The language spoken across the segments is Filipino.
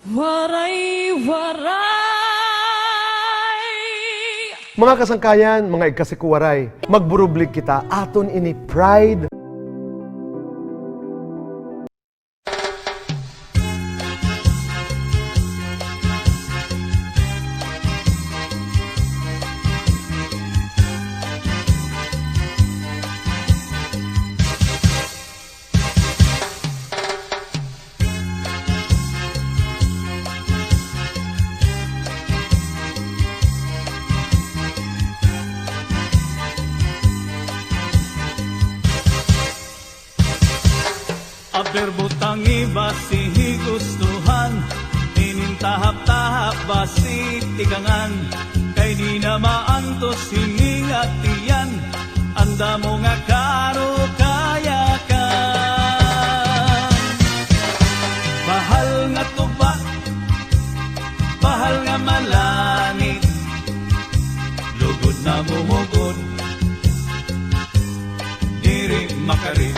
Waray-waray. Mga kasangkayan, mga ikasikuwaray, magburublig kita aton ini pride. Aberbutang iba si gustuhan, inintahap-tahap ba si tigangan, kay di na maantos hiningatiyan, anda mo nga karo kaya ka. Bahal nga tuba, bahal nga malangit, lugod na bumugod, diri makarit.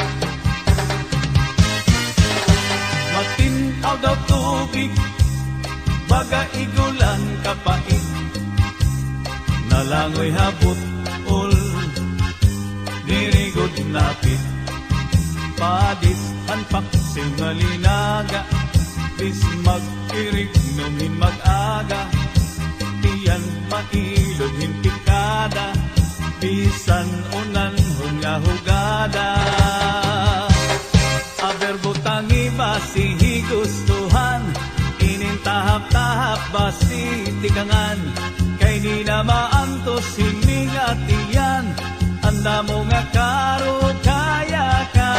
Matinaw daw tubig, baga igulan kapait, nalangoy habot ul, dirigod napit, padis hanpak singalinaga, bis mag-irig numin mag-aga, tiyan mailog himpikada, bisan unan hunga-hugada. Aberbutang iba si gustuhan, inintahap-tahap ba si tigangan, kay di na maantos hiningatiyan, anda mo nga karo kaya ka.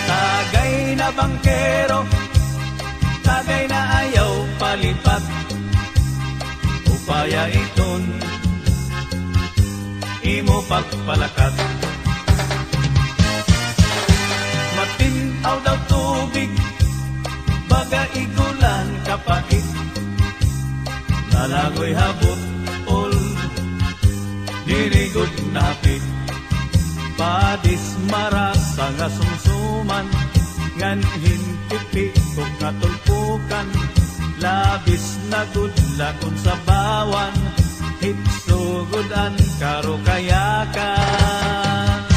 Tagay na bangkero, tagay na ayaw palipat, upaya iton imo pagpalakat. Matinaw daw tubig, baga igulan kapait, nalangoy habot ol, dirigod napit, padis marasa nga sumsuman, ngan hintipi kung natulpukan, labis na gudlakon sa bawan, hitsugodan karo kayakan.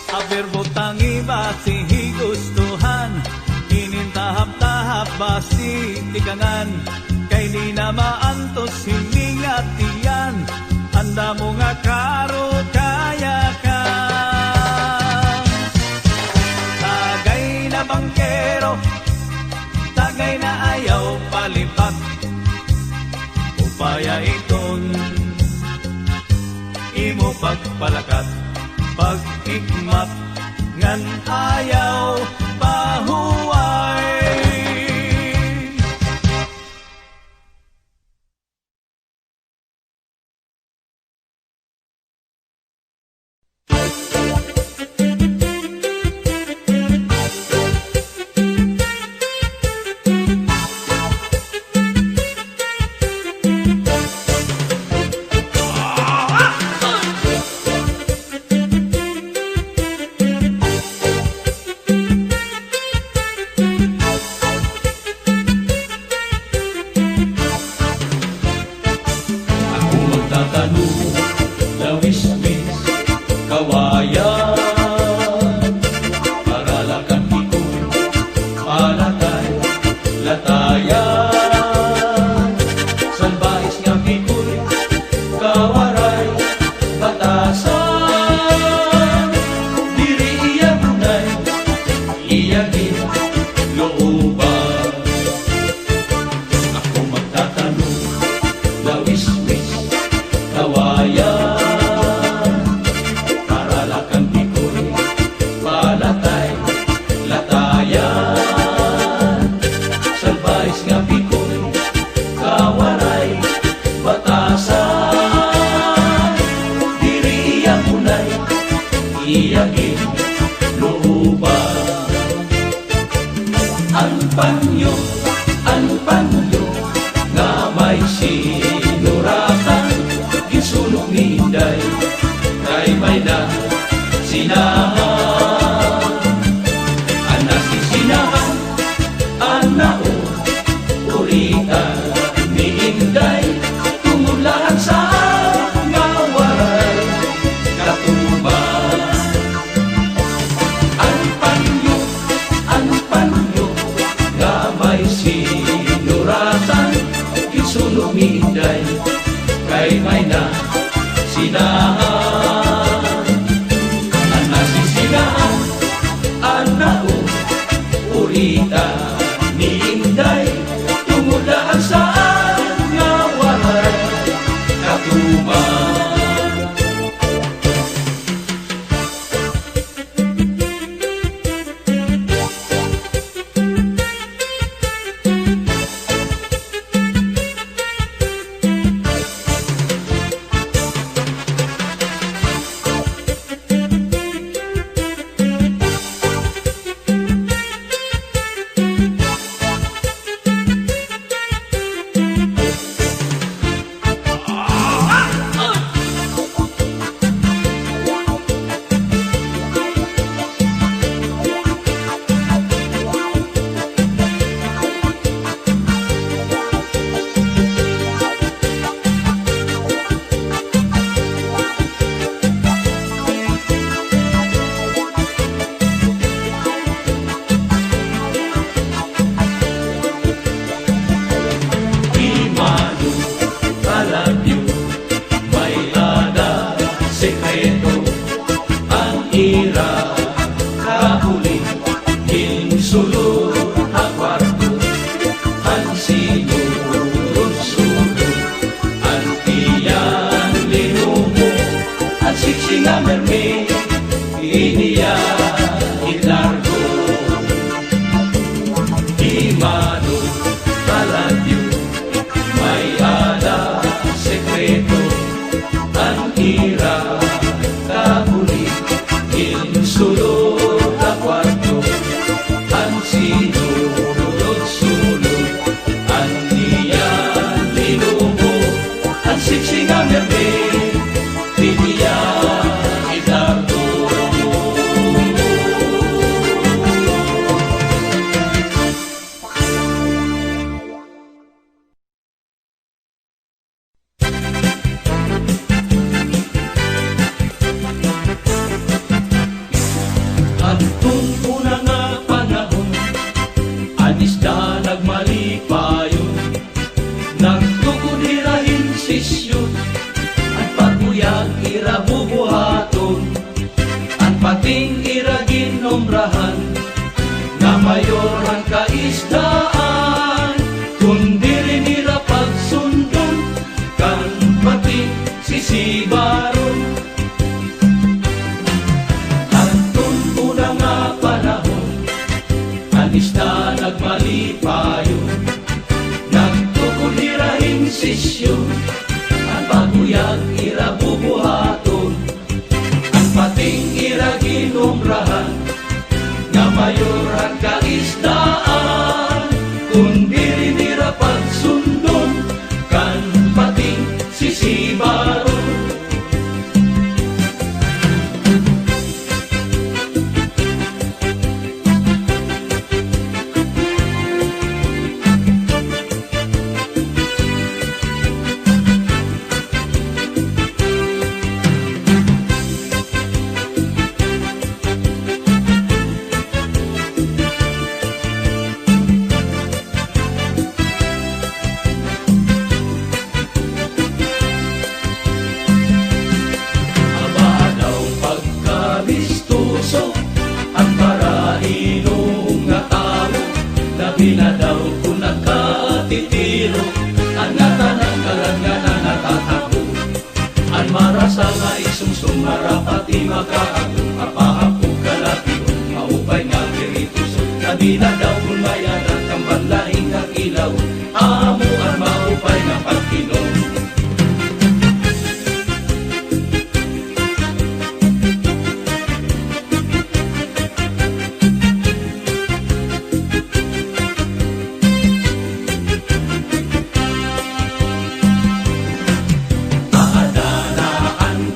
Aberbutang iba si gustuhan, inintahap-tahap ba si tigangan, kay di na maantos hiningatiyan, anda mo nga karo kaya ka. Tagay na bangkero, tagay na ayaw palipat, upaya iton imo pagpalakat, pag-ikmat ngan ayaw pahuway. Ang panyo nga may sinuratan, gisulong niday kay may na sinahan. Ang nasisinahan kita ni Inday tungod daan saan nga walay katuman. Sekreto ang ira kahuli ginsulod ang kwarto ang sinulod-sulod ang tiyang linumo ang siksing ang mermi iniya ilargo di mano kalagyo may ada sekreto ang ira kahuli insulod ang kwarto ang sinulod-sulod ang diyan linumo ang siksing ang mermi piniya itardo. Hantong una nga panahon, anis na nagmalipayon, nagtukod irahin sisyon, ang paguyag ira bubuhaton, ang pating ira ginomrahan, na mayor ang kaisdaan, kundi rin ira pagsundon, kan pating sisibaron. Anis na nagmalipayon, nagtukod irahin sisyon, ang paguyag ira bubuhaton, ang pating ira ginomrahan, nga mayor ang kaisdaan, kundi rin ira pagsundon, kan pating sisibaron. Ang parahinong nga tao, labi na daw kung nagkatitiro, ang natanang kalanganan natatako. Ang marasa nga isungsung marapati makaago, apahapo kalapio, maupay nga kiritos, labi na daw kung mayanan kang banlahing nga ilaw, amo ang maupay nga pagkinom.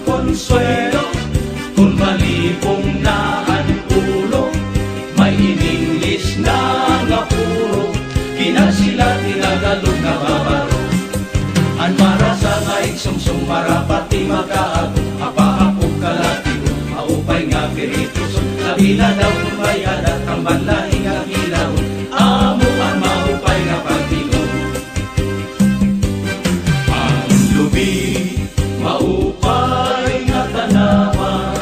Konsuelo, kung malipong na ang ulo, may ininglis na nga puro, kinasila tinagalog na babaro. Ang marasa nga iksungsung marapati makaago, apahapog kalatigo, maupay nga piritos, labi na daw mayadat ang banlahi nga ilaw, amo ang maupay nga pagtigo. Ang lubi, maupay nga tanaman,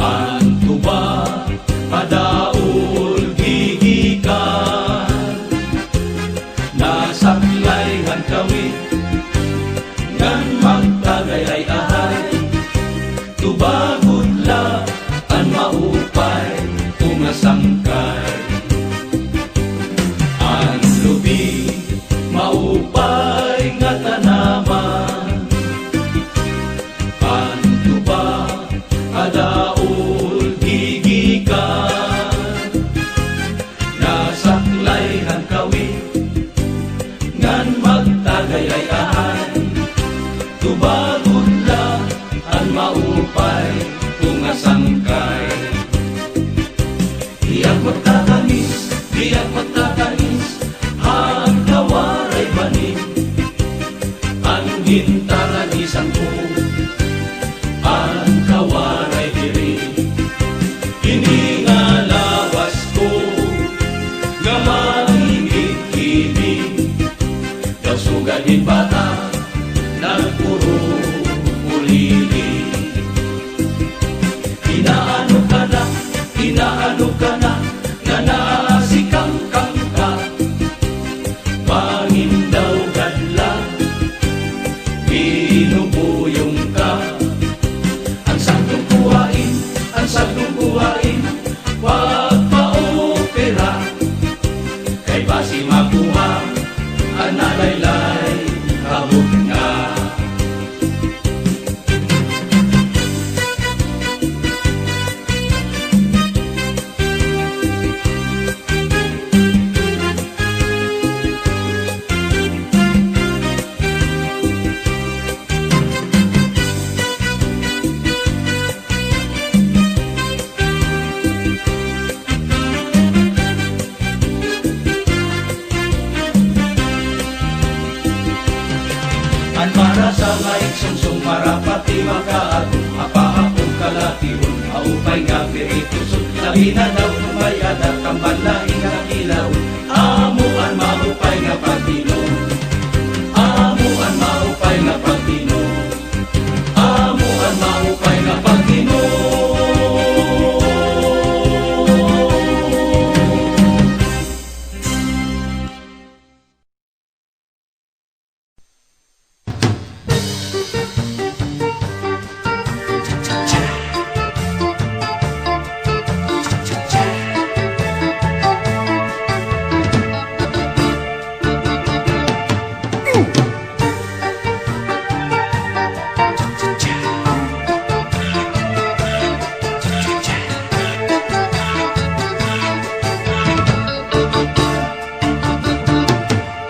ang tuba, padaon lahi na daw bayada kambal lahi nga ilaw. Amuan maupay nga pagtino, amuan maupay nga pagtino, amuan maupay nga pagtino.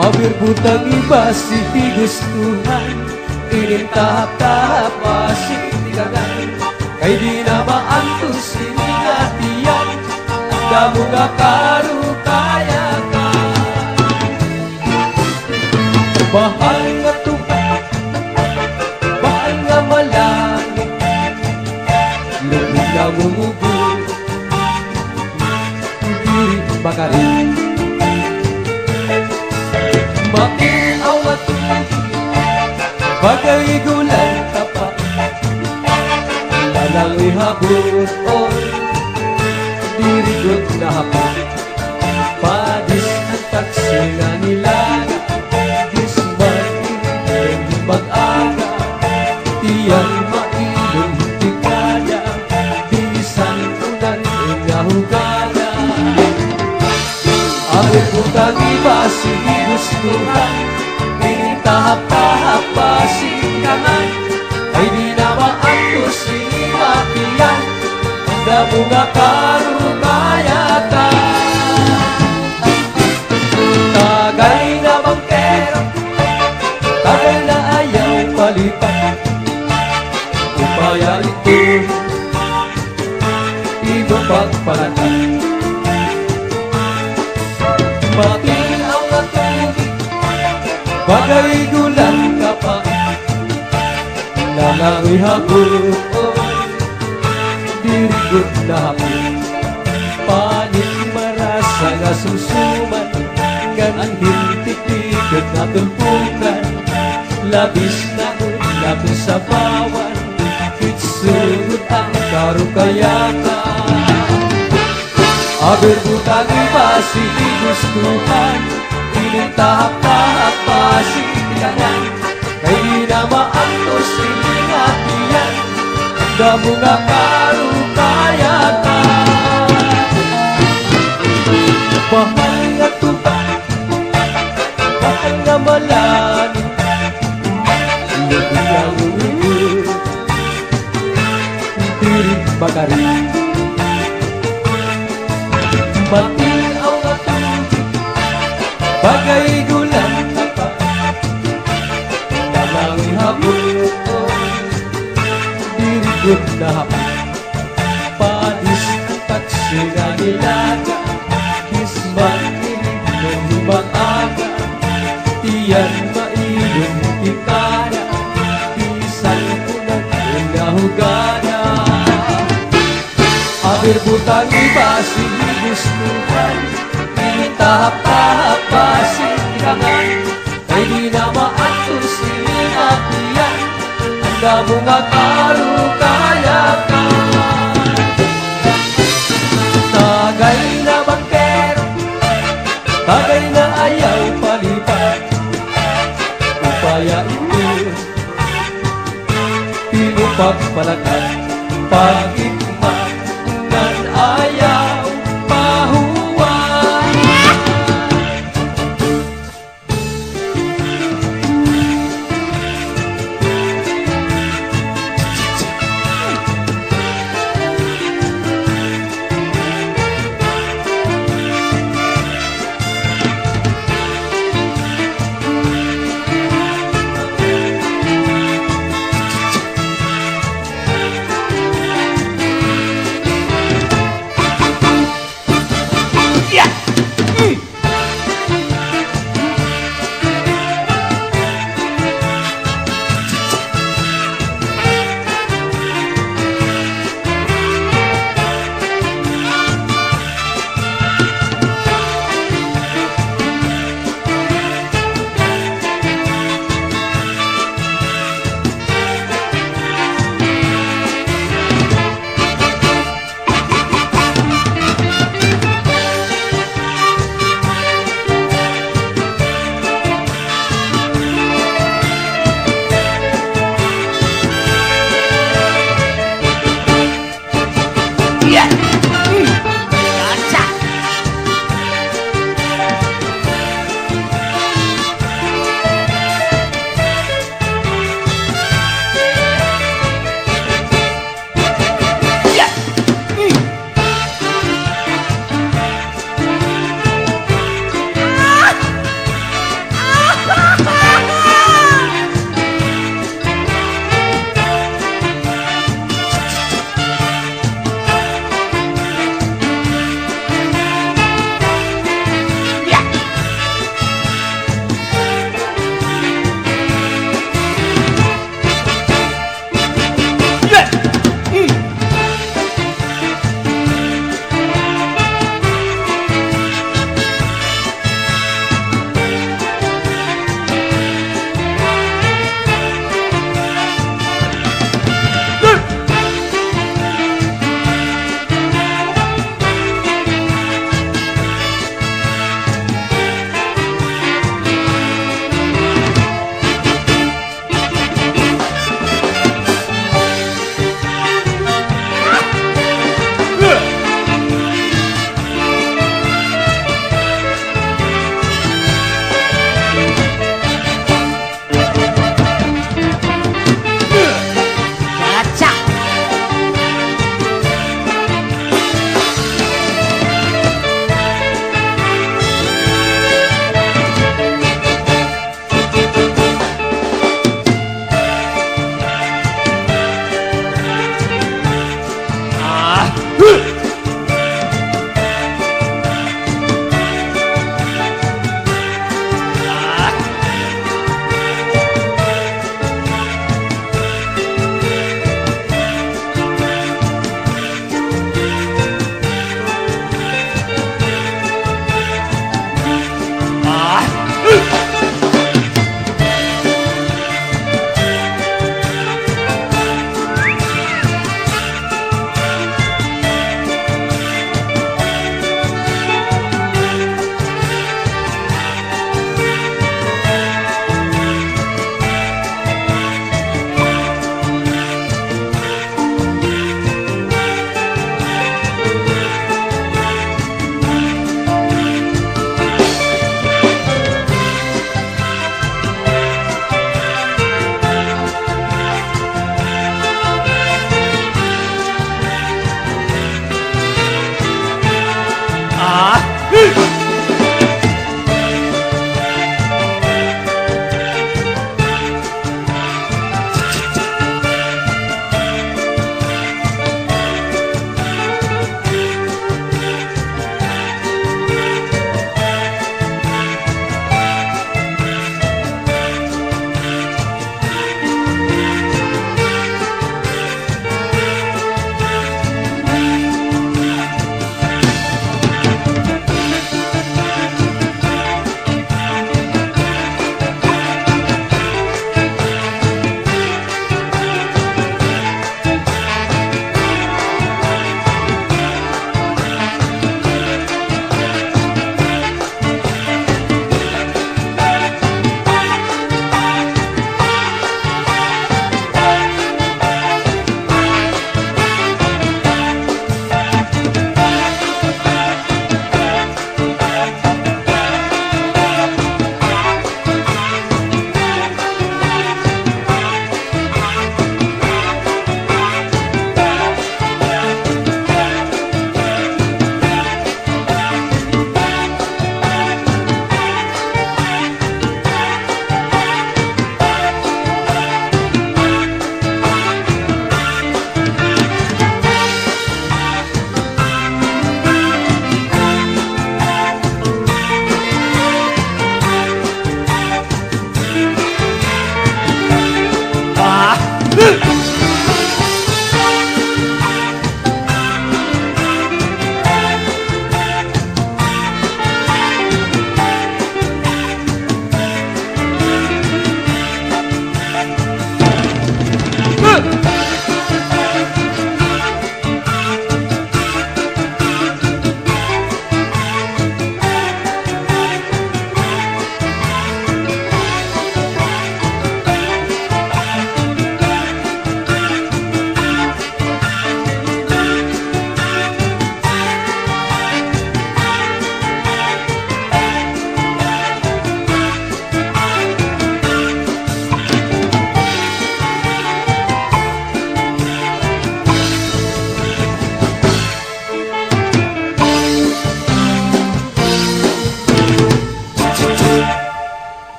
Hampir butang iba siti gustuhan, inintahap-tahap masih tigangan. Kay di na maantos sinigatian, ang damo nga karukaya ka. Bahal nga tupat, bahal nga malangit, lubog na gumugot, diri bakarin. Makiaw at bagay gulan ka pa, lalangoy habot o dirigod na hapon. Padis ang taksi na nilaga, disman iring mag-aga, tiyang mailong tikada, bisan ulan nga hugada. Abir butang iba sige gustuhan, initahap-tahap pasikangan. Ay di na maantos sinimatian, ang damo nga karugaya ka. Tagay na bangkero, tagay na ayaw palipat, upaya ito iba pagpalatan. Matinaw na tubig, bagay gulan ka pa, lalangoy habot o dirigod na hapon. Panit marasa nga susuman, ganang hintik-tikot na tumpukan, labis na ulat sa bawan, kitsugot ang karukayakan. Aber butang iba sige gustuhan, inintahap-tahap pasikangan. Kay di na maantos siningatian, ang damo nga karukaya ka. Bahal nga tubat, bahal nga malalim, lubog nga umugot, diri bakarin. Matinaw nga tubig, bagay gulan ka pa, lalangoy habot o dirigod na hapon. Padis ang taksi na nilaga, kisman ilig ng mag-aga, tiyan mailong tikada, bisan ulan nga hugada. Abir butang iba sige gustuhan, inintahap-tahap pasikangan. Kay di na maantos siningatian, ang damo nga karukaya ka. Tagay na bangkero, tagay na ayaw palipat, upaya ito pinupagpalakan. Pag-ikma nan ayaw pahuwan.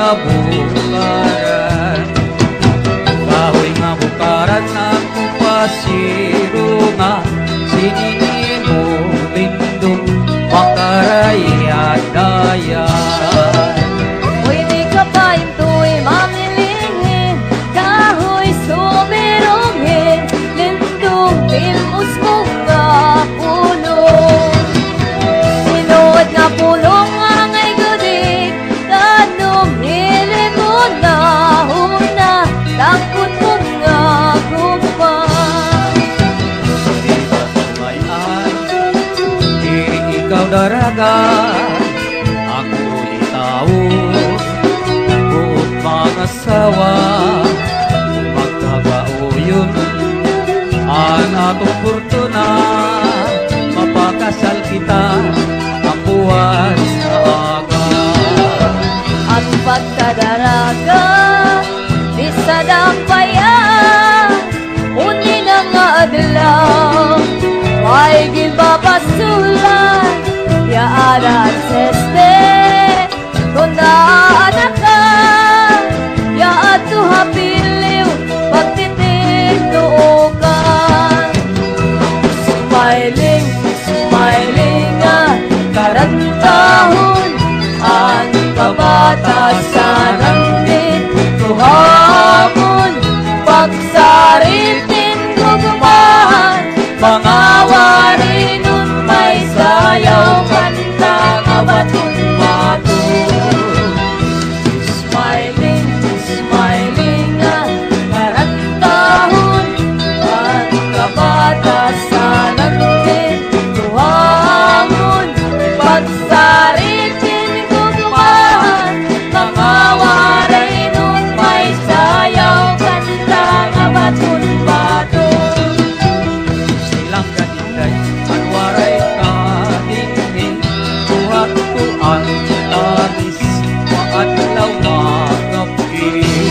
nga bukaran. Kahoy nga bukaran ang kupasiro nga sininin mo lindong makarayadayan. Uy, di ka pa into'y mamilingin, kahoy sumirungin, lindong pilmos mo nga pulong. Sinuod nga pulong nga ngay gudik, tanong hili mo na una, tangkot mo nga kumang. Di ba sumayan, diri ikaw daraga, ako litaw, buot mga sawa, kung magkakauyon, ang atong fortuna, mapakasal kita, ang buwan sa aga. Ang pagkadaraga, di sa dampayan, uni na nga adlaw, may ginpapasulan, yaanan seste, kung naanak ka, yaad to hapiliw, pagtitig nookan. Smiling, smiling nga, karantahon, ang kabatasan ang tuhamon, pagsaritin gugumahan, mga wari nun may sayaw, kanta nga batong-batong. Smiling, smiling nga, karantahon, ang kabatasan ang tuhamon, pagsaritin gugumahan, mga wari nun may sayaw, kanta nga batong-batong. Silang katinday, anwaray kadingin, buhat ko ang tanis, maadlaw mga pili.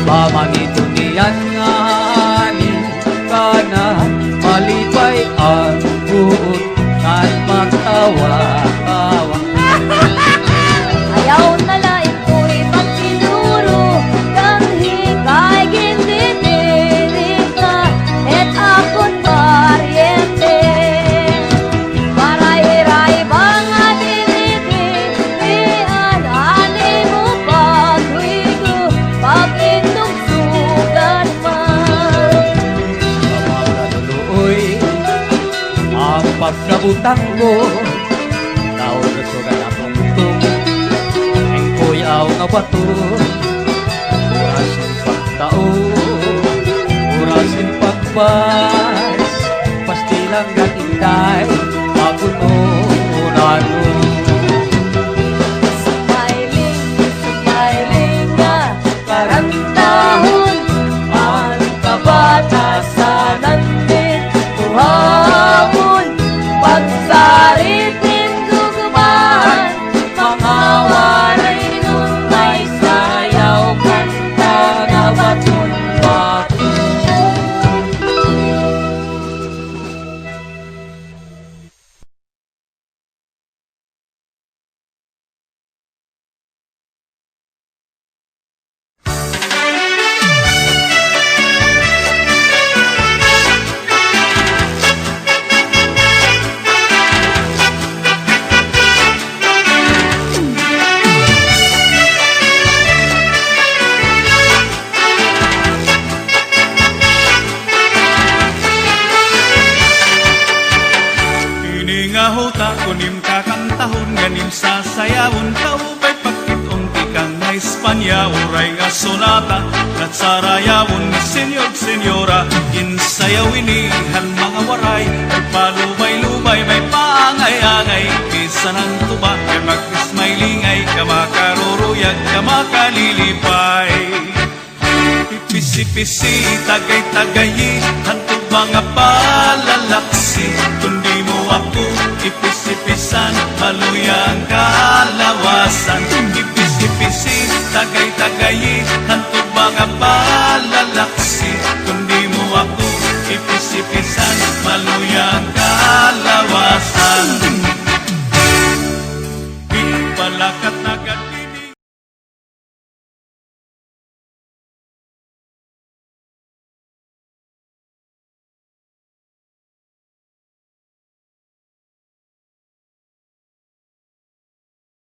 Pamangito niyan nga ni kana, malipay ang buot, kan magtawa-tawa. Ayaw na laing ko'y magsinuro, kang hikay gindidinig ka, et akon pariente. Maray-ray mga dinidinian, ani mo pagwigo, pag-inom sugan man. Pamagaluloy, ang pagkabutang mo, taon na sugan ang pagtong, ang kuyaw nga bato, orasin pagtao, orasin pagbas, pastilang gatinday, magununan mo. Smiling, smiling nga, karantahon, ang kabatasan nandit, tuhamon, pagsaritin gugumahan, mga waray nun may sayaw, kanta nga batong-batong. Huta kunim kakantahon ganim sasayawon kaubay pakitong tikang na Espanya uray nga sonata kat sarayawon ni senyor senyora insayawin han mga waray palubay-lubay may paangay-angay kisa ng tuba kay mag-ismailingay kamakaruruyag kamakalilipay pipisi-pisi tagay-tagayi hantog mga palalaksi kundi mo ako ipis-ipisan maluyang kalawasan ipis-ipisi tagay-tagayi hantog mga palalaksi kundi mo ako ipis-ipisan maluyang